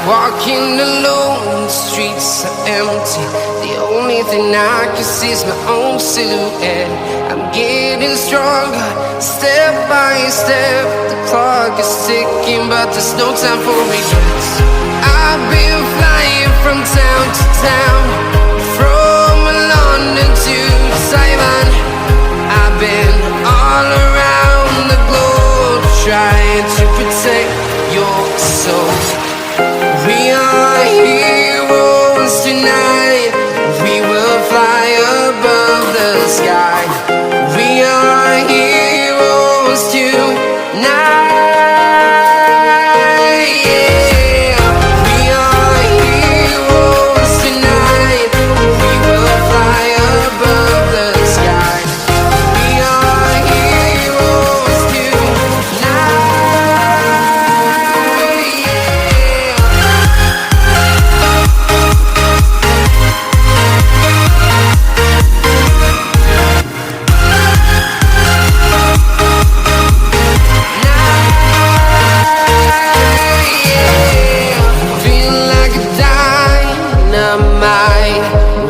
Walking alone, the streets are empty. The only thing I can see is my own silhouette. I'm getting stronger, step by step. The clock is ticking, but there's no time for regrets. I've been flying from town to town, from London to Taiwan. I've been all around the globe, trying to protect your soul. We are heroes tonight. We will fly above the sky. We are heroes tonight. Yeah. We are heroes tonight. We will fly above the sky. We are heroes tonight.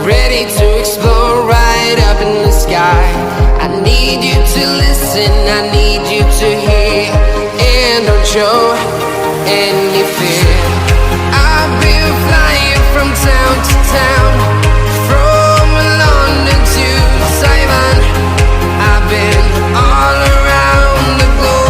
Ready to explore right up in the sky. I need you to listen, I need you to hear, and don't show any fear. I've been flying from town to town, from London to Taiwan. I've been all around the globe,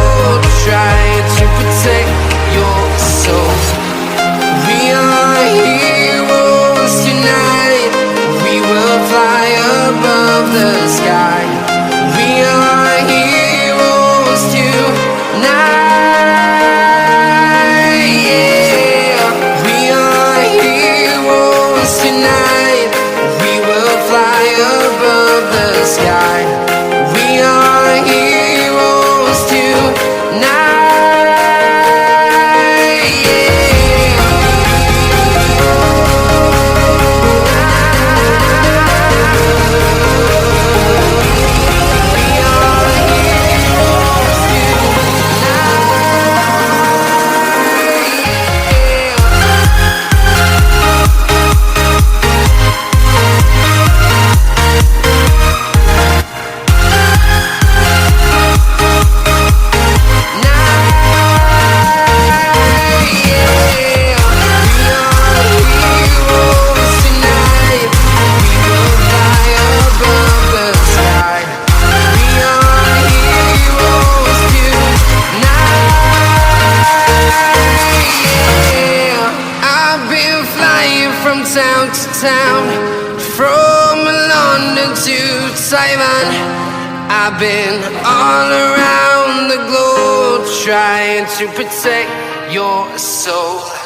town, from London to Taiwan. I've been all around the globe trying to protect your soul.